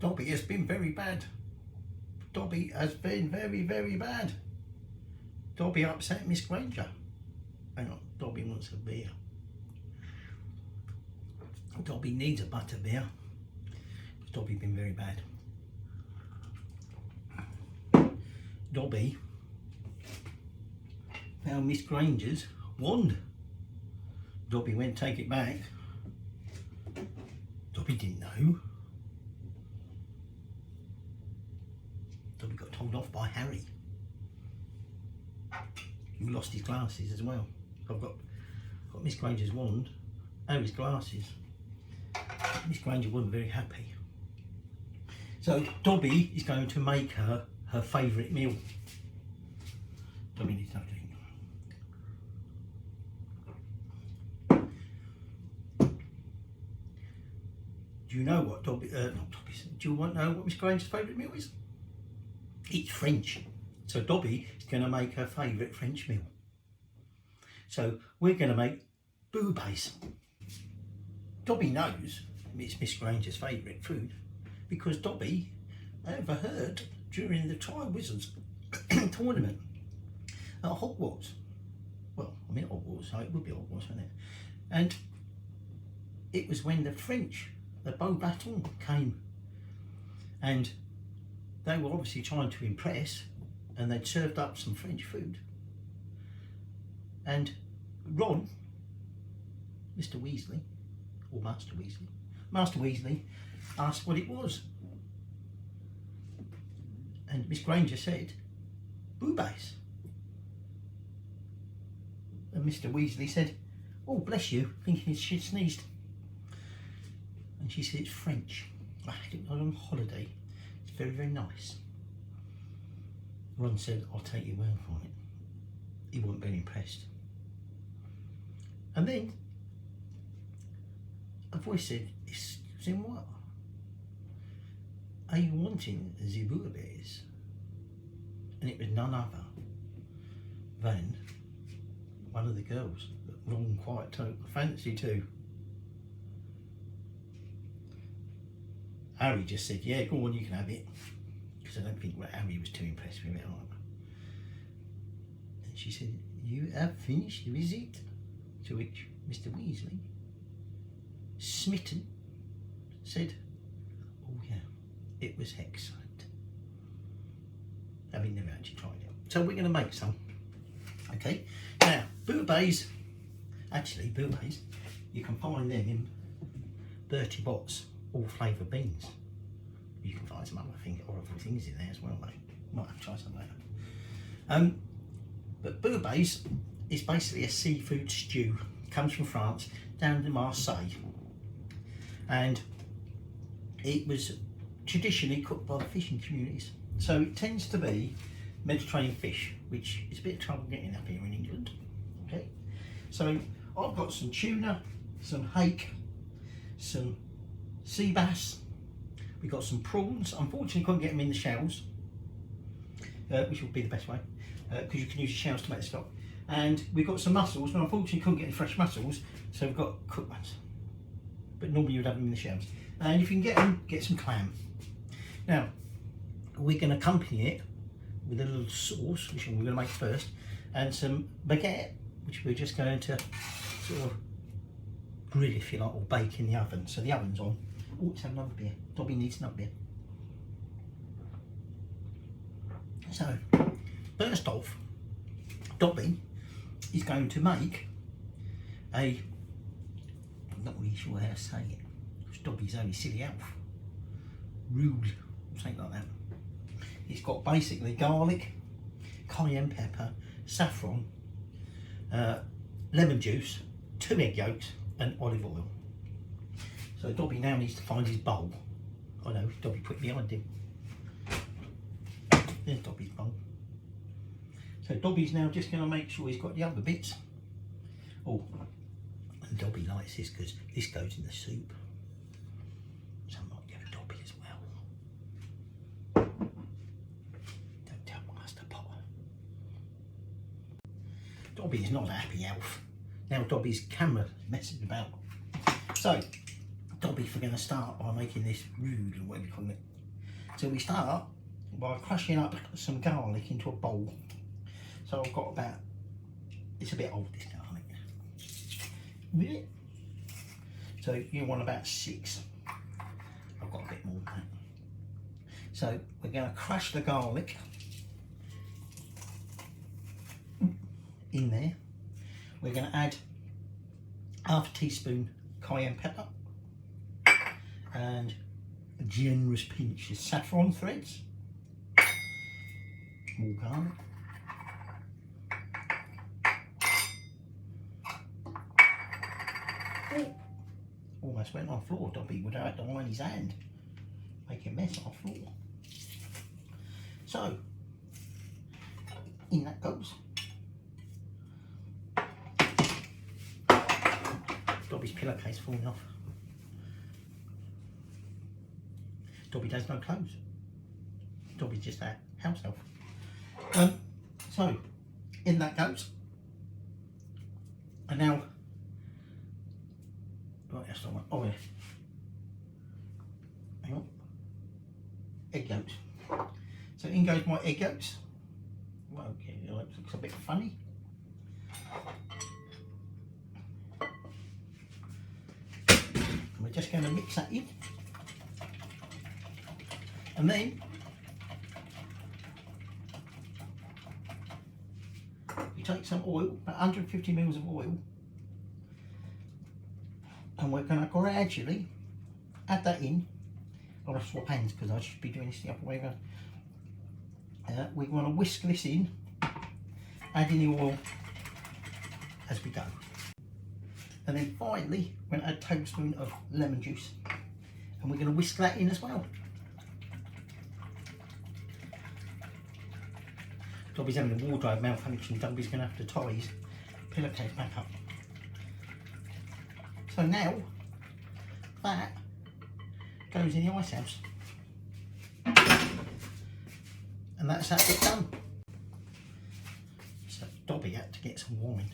Dobby has been very bad. Dobby has been very, very bad. Dobby upset Miss Granger. Hang on, Dobby wants a beer. Dobby needs a butter beer. Dobby been very bad. Dobby found Miss Granger's wand. Dobby went to take it back. Dobby didn't know. Dobby got told off by Harry, who lost his glasses as well. I've got Miss Granger's wand and his glasses. Miss Granger wasn't very happy. So Dobby is going to make her favourite meal. Dobby needs nothing. Do you know what Dobby, not Dobby, do you want to know what Miss Granger's favourite meal is? It's French. So Dobby is going to make her favourite French meal. So we're going to make Bouillabaisse. Dobby knows it's Miss Granger's favourite food because Dobby overheard during the Triwizard Tournament at Hogwarts. Well, I mean Hogwarts, so it would be Hogwarts, wouldn't it? And it was when the French, the Beauxbatons, came, and they were obviously trying to impress, and they'd served up some French food. And Ron, Mr. Weasley, or Master Weasley asked what it was. And Miss Granger said, Bouillabaisse. And Mr. Weasley said, oh, bless you, thinking she sneezed. And she said, it's French. I had it on holiday. It's very, very nice. Ron said, I'll take your word for it. He wasn't very impressed. And then a voice said, excuse me, what? Are you wanting the Bouillabaisse? And it was none other than one of the girls that Ron quite took a fancy to. Harry just said, yeah, go on, you can have it. Because I don't think Harry was too impressed with it either. And she said, you have finished the visit? To which Mr. Weasley, smitten, said, oh yeah, it was excellent. Having never actually tried it. So we're going to make some. Okay, now Bouillabaisse, you can find them in Bertie Bott's all flavour beans. You can find some other horrible things in there as well, though. Might have to try some later. But Bouillabaisse is basically a seafood stew. It comes from France, down to Marseille. And it was traditionally cooked by the fishing communities. So it tends to be Mediterranean fish, which is a bit of trouble getting up here in England. Okay, so I've got some tuna, some hake, some sea bass. We've got some prawns. Unfortunately, couldn't get them in the shells, which would be the best way, because you can use the shells to make the stock. And we've got some mussels, but unfortunately couldn't get any fresh mussels, so we've got cooked ones. But normally you'd have them in the shells. And if you can get them, get some clam. Now, we're going to accompany it with a little sauce, which we're going to make first, and some baguette, which we're just going to sort of grill, if you like, or bake in the oven. So the oven's on. Oh, let's have another beer. Dobby needs another beer. So, first off, Dobby is going to make I'm not really sure how to say it, because Dobby's only silly elf. Rude, something like that. It's got basically garlic, cayenne pepper, saffron, lemon juice, 2 egg yolks and olive oil. So Dobby now needs to find his bowl. I know, Dobby put it behind him. There's Dobby's bowl. So Dobby's now just going to make sure he's got the other bits. Oh, and Dobby likes this because this goes in the soup. So I might give Dobby as well. Don't tell Master Potter. Dobby is not a happy elf. Now Dobby's camera messing about. So Dobby's going to start by making this rude, or whatever you call it, So we start by crushing up some garlic into a bowl. So I've got about, it's a bit old this garlic. Really? So you want about 6. I've got a bit more than that. So we're going to crush the garlic in there. We're going to add half a teaspoon cayenne pepper and a generous pinch of saffron threads. More garlic. Oh, almost went on the floor. Dobby would have had to line his hand, make a mess on the floor. So, in that goes. Dobby's pillowcase falling off. Dobby does no clothes. Dobby's just a house elf. So, in that goes. And now, right, that's not one. Oh, yeah. Hang on. Egg yolks. So in goes my egg yolks. Well, okay, it looks a bit funny. And we're just going to mix that in. And then you take some oil, about 150 mils of oil, and we're going to gradually add that in. I'll have to swap hands because I should be doing this the other way around. We're going to whisk this in, adding the oil as we go. And then finally, we're going to add a tablespoon of lemon juice, and we're going to whisk that in as well. Dobby's having a wardrobe malfunction. Dobby's going to have to tie his pillowcase back up. So now, that goes in the ice house. And that's that bit done. So Dobby had to get some wine.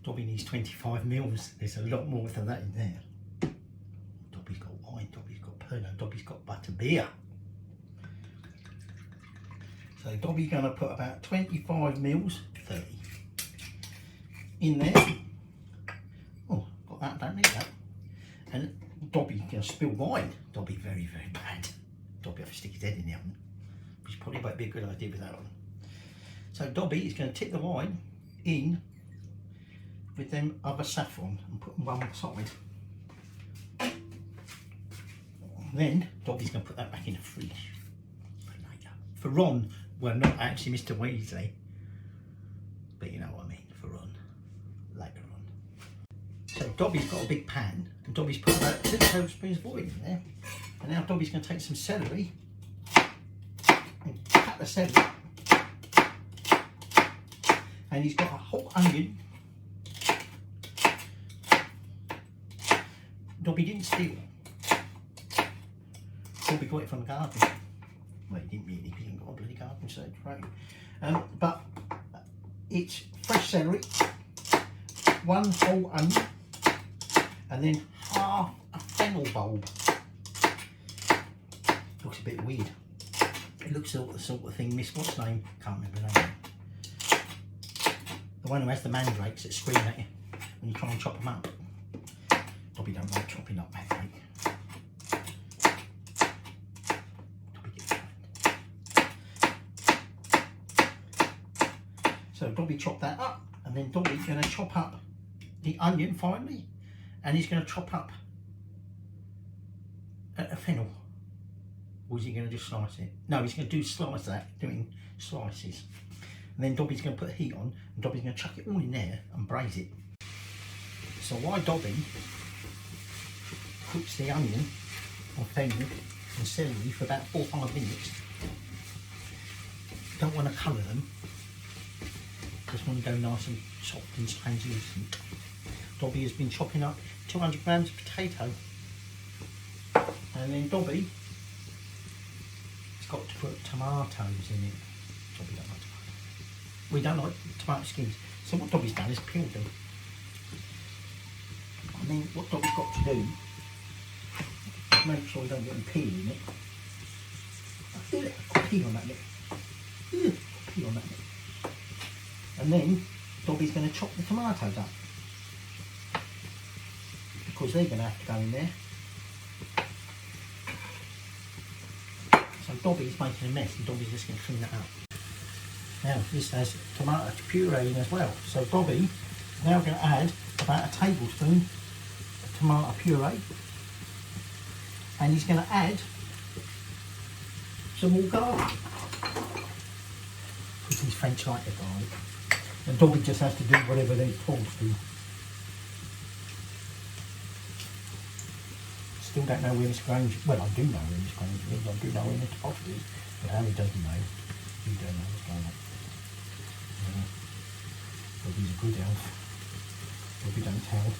Dobby needs 25 mils. There's a lot more than that in there. Dobby's got wine, Dobby's got Pernod, Dobby's got butterbeer. So Dobby's going to put about 25 mils, 30, in there. Oh, got that, don't need that. And Dobby's going to spill wine. Dobby very, very bad. Dobby have to stick his head in the oven, which probably won't be a good idea with that on. So Dobby is going to tip the wine in with them other saffron and put them one side. Then Dobby's going to put that back in the fridge for later. For Ron, well, not actually Mr. Weasley, but you know what I mean, for Ron, later on. So Dobby's got a big pan, and Dobby's put about 2 tablespoons of oil in there. And now Dobby's going to take some celery and cut the celery. And he's got a whole onion. Dobby didn't steal. Dobby got it from the garden. Well, he didn't really, because he didn't got a bloody garden, so it's right. But it's fresh celery, 1 whole onion, and then half a fennel bulb. Looks a bit weird. It looks like the sort of thing Miss what's name? Can't remember her name. The one who has the mandrakes that scream at you when you try and chop them up. Dobby don't like chopping up mandrake. Dobby gets frightened. So Dobby chopped that up, and then Dobby's going to chop up the onion finally, and he's going to chop up a fennel. Or is he going to just slice it? No, he's going to slice that, doing slices. And then Dobby's going to put the heat on, and Dobby's going to chuck it all in there and braise it. So while Dobby cooks the onion or fennel and celery for about 4 or 5 minutes, don't want to colour them, just want to go nice and soft and translucent. Dobby has been chopping up 200 grams of potato, and then Dobby got to put tomatoes in it. Dobby don't like tomatoes. We don't like tomato skins. So what Dobby's done is peeled them. And then what Dobby's got to do Make sure you don't get any peel in it. Peel on that bit. Peel on that bit. And then Dobby's going to chop the tomatoes up, because they're going to have to go in there. So Dobby's making a mess and Dobby's just going to clean that up. Now this has tomato puree in as well. So Dobby is now going to add about a tablespoon of tomato puree, and he's going to add some more garlic, because he's French like the garlic. And Dobby just has to do whatever they're told to do. Still don't know where Miss Granger, well, I do know where Miss Granger is, I do know where Mr. Potter is, but Harry doesn't know. You don't know what's going on. Dobby's a good elf. Dobby don't tell.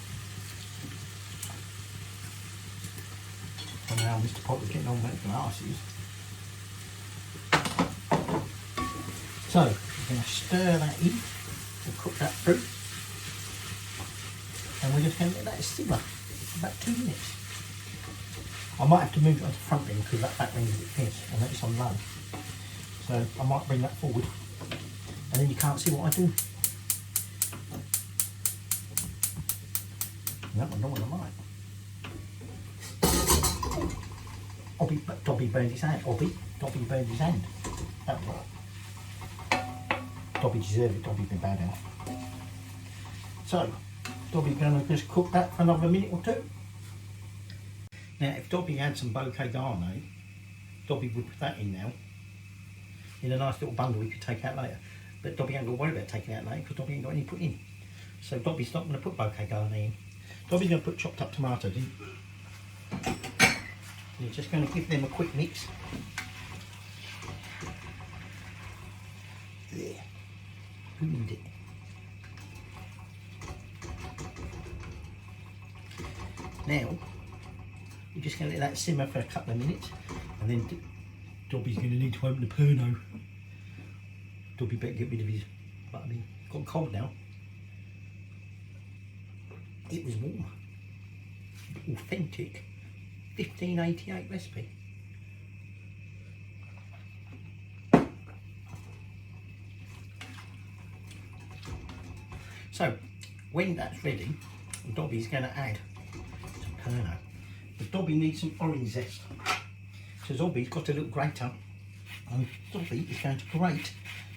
And now Mr. Potter's getting on with glasses. So, we're going to stir that in. We'll cook that through, and we're just going to let that simmer for about 2 minutes. I might have to move it onto the front end because that back end is a bit fierce and it's on low. So I might bring that forward, and then you can't see what I do. That one, not what I like. Dobby burned his hand. Dobby burned his hand. That was right. Dobby deserved it. Dobby's been bad enough. So, Dobby's going to just cook that for another minute or two. Now, if Dobby had some bouquet garnet, Dobby would put that in now, in a nice little bundle we could take out later. But Dobby ain't got to worry about taking it out later because Dobby ain't got any put in. So Dobby's not going to put bouquet garnet in. Dobby's going to put chopped up tomatoes in. You're just going to give them a quick mix. There. Who needs it? Now, we're just going to let that simmer for a couple of minutes, and then Dobby's going to need to open the Pernod. Dobby better get rid of his butterbean. It's got cold now. It was warm. Authentic 1588 recipe. So, when that's ready, Dobby's going to add some Pernod. But Dobby needs some orange zest. So Dobby's got a little grater, and Dobby is going to grate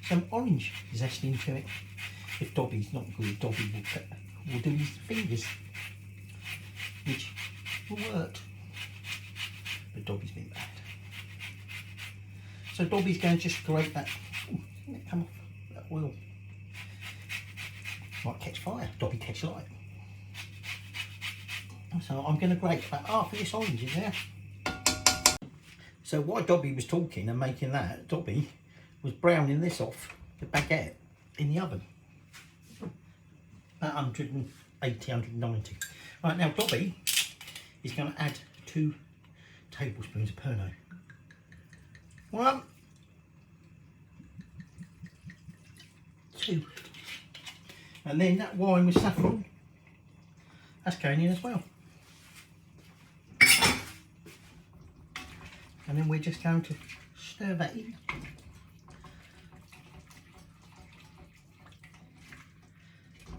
some orange zest into it. If Dobby's not good, Dobby will do his fingers, which will work. But Dobby's been bad. So Dobby's going to just grate that. Ooh, come off that oil. Might catch fire. Dobby catch light. So I'm going to grate about half of this orange in there. So while Dobby was talking and making that, Dobby was browning this off the baguette in the oven. About 180, 190. Right, now Dobby is going to add 2 tablespoons of Pernod. 1, 2. And then that wine with saffron, that's going in as well. And then we're just going to stir that in.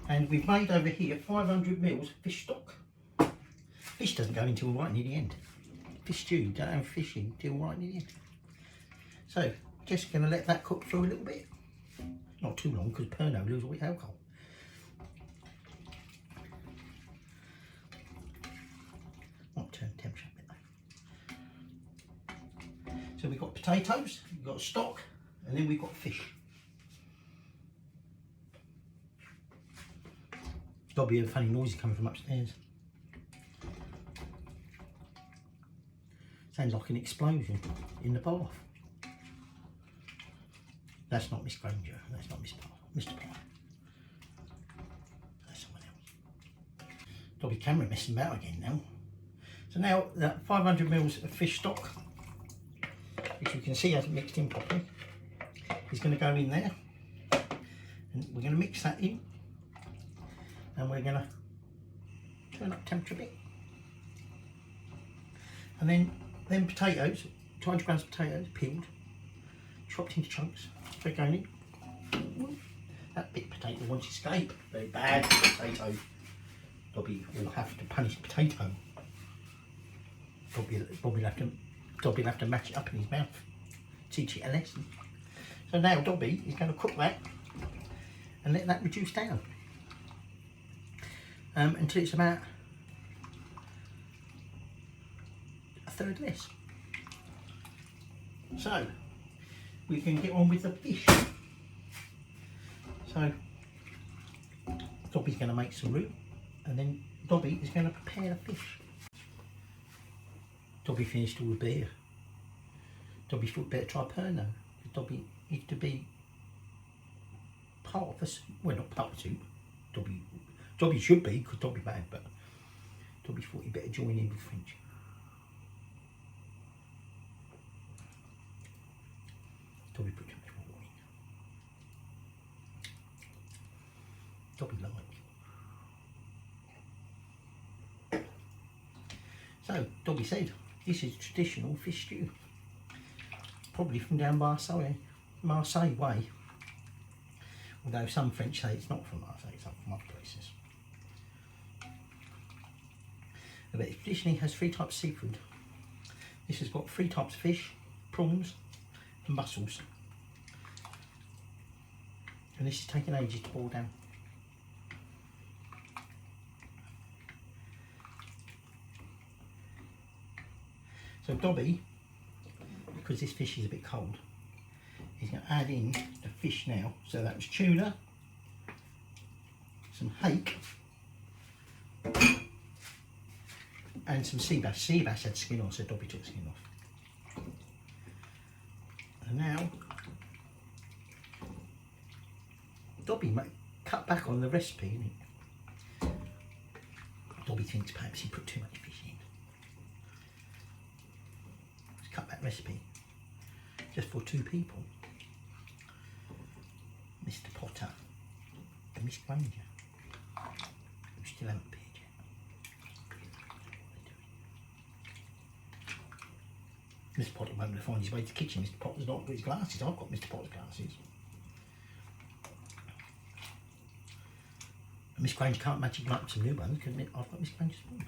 And we've made over here 500 mils fish stock. Fish doesn't go until right near the end. Fish stew, don't have fish in until right near the end. So, just going to let that cook through a little bit. Not too long because Pernod loses all its alcohol. Not turn temperature a bit though. So we've got potatoes, we've got stock, and then we've got fish. Dobby had a funny noise coming from upstairs. Sounds like an explosion in the bath. That's not Miss Granger, that's not Mr. Potter. That's someone else. Dobby camera messing about again now. So now that 500 mils of fish stock, which you can see hasn't mixed in properly, is going to go in there. And we're going to mix that in. And we're going to turn up temperature a bit. And then potatoes, 200 grams of potatoes, peeled, chopped into chunks, they're going in. That big potato wants to escape. Very bad potato. Dobby will have to punish potato. Dobby will have to match it up in his mouth. Teach it a lesson. So now Dobby is going to cook that and let that reduce down until it's about a third less. So we can get on with the fish. So Dobby's going to make some roux, and then Dobby is going to prepare the fish. Dobby finished all the beer. Dobby thought better try Pernod. Dobby needs to be part of the soup. Well, not part of the soup. Dobby should be, because Dobby bad, but Dobby thought he'd better join in with French. Dobby put too much water in. Dobby like. So Dobby said, this is traditional fish stew. Probably from down Marseille way. Although some French say it's not from Marseille, it's from other places. But it traditionally has 3 types of seafood. This has got 3 types of fish, prawns and mussels. And this is taking ages to boil down. So Dobby, because this fish is a bit cold, he's going to add in the fish now. So that was tuna, some hake, and some sea bass. Sea bass had skin on, so Dobby took the skin off. And now Dobby might cut back on the recipe. Dobby thinks perhaps he put too much fish in. Let's cut that recipe just for 2 people. Mr. Potter and Miss Granger, who still haven't appeared yet. Mr. Potter won't find his way to the kitchen. Mr. Potter's not got his glasses. I've got Mr. Potter's glasses. And Miss Granger can't magic up some new ones because I've got Miss Granger's spoon.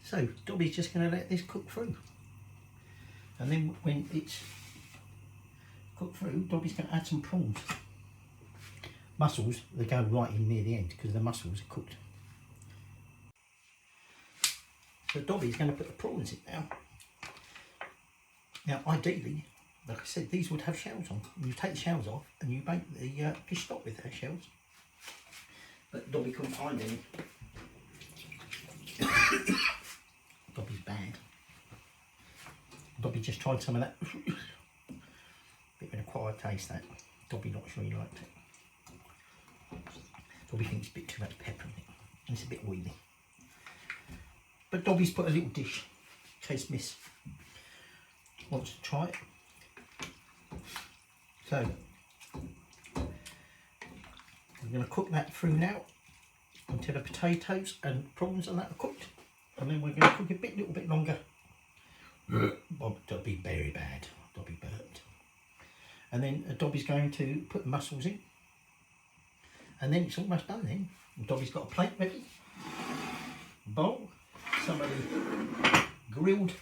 So Dobby's just going to let this cook through. And then when it's cooked through, Dobby's going to add some prawns. Mussels, they go right in near the end because the mussels are cooked. So Dobby's going to put the prawns in now. Now ideally, like I said, these would have shells on. You take the shells off and you make the fish stock with their shells. But Dobby couldn't find any. Dobby's bad. Dobby just tried some of that. Bit of an acquired taste, that. Dobby not sure he liked it. Dobby thinks a bit too much pepper in it. And it's a bit oily. But Dobby's put a little dish in case Miss wants to try it. So we're going to cook that through now until the potatoes and prawns and that are cooked. And then we're going to cook it a little bit longer. Dobby very bad. Dobby burped. And then Dobby's going to put the mussels in. And then it's almost done then. And Dobby's got a plate ready. Bowl. Some of the grilled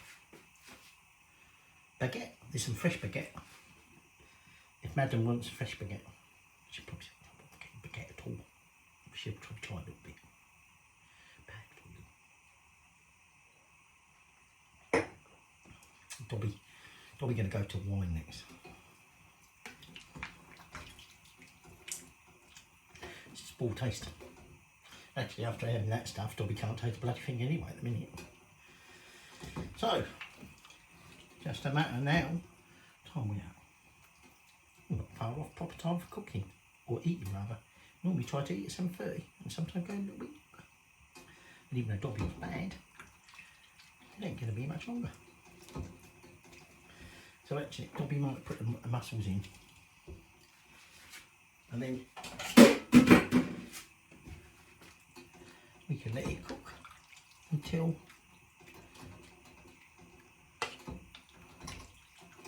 baguette. There's some fresh baguette. If Madam wants fresh baguette, she'll probably say, I'm not getting baguette at all. She'll try a little bit. Dobby going to go to wine next. It's a small taste. Actually, after having that stuff, Dobby can't taste a bloody thing anyway at the minute. So, just a matter now. Time we are. We're not far off proper time for cooking, or eating rather. Normally try to eat at 7:30, and sometimes go a little bit. And even though Dobby was bad, it ain't going to be much longer. So actually, Dobby might put the mussels in, and then we can let it cook until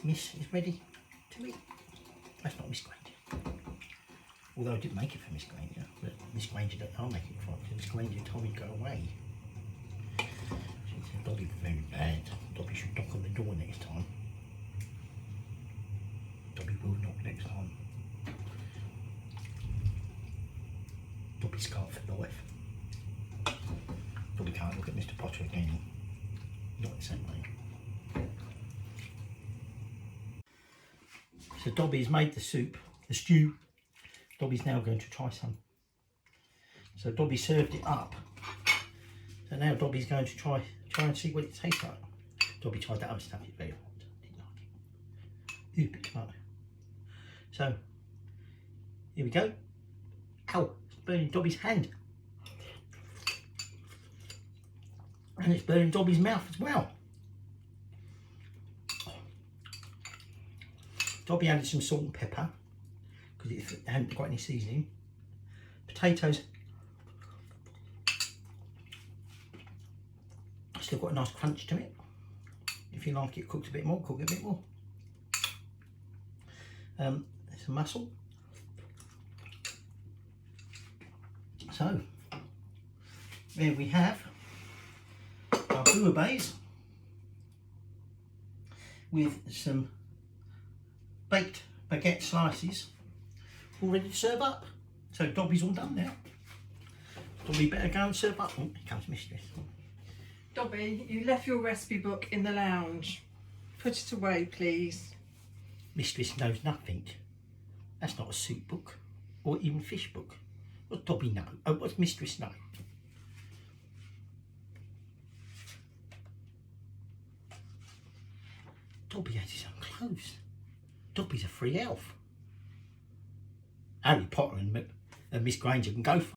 Miss is ready to eat. That's not Miss Granger. Although I did make it for Miss Granger, but Miss Granger, I'll make it for her. Miss Granger told me to go away. She said Dobby was very bad. Dobby should knock on the door next time. Dobby will knock next time. Dobby's scarred for life. Dobby can't look at Mr. Potter again. Not the same way. So Dobby's made the soup, the stew. Dobby's now going to try some. So Dobby served it up. So now Dobby's going to try and see what it tastes like. Dobby tried that other stuff, it's very hot. Didn't like it. Ooh, bit tomato. So here we go. Ow, it's burning Dobby's hand. And it's burning Dobby's mouth as well. Dobby added some salt and pepper because it hadn't got any seasoning. Potatoes still got a nice crunch to it. If you like it cooked a bit more, cook it a bit more. There's some mussel. So there we have our Bouillabaisse with some baked baguette slices all ready to serve up. So Dobby's all done now. Dobby better go and serve up. Oh, here comes Mistress. Dobby, you left your recipe book in the lounge. Put it away, please. Mistress knows nothing. That's not a soup book or even fish book. What's Dobby know? Oh, what's Mistress know? Dobby has his own clothes. Dobby's a free elf. Harry Potter and Miss Granger can go for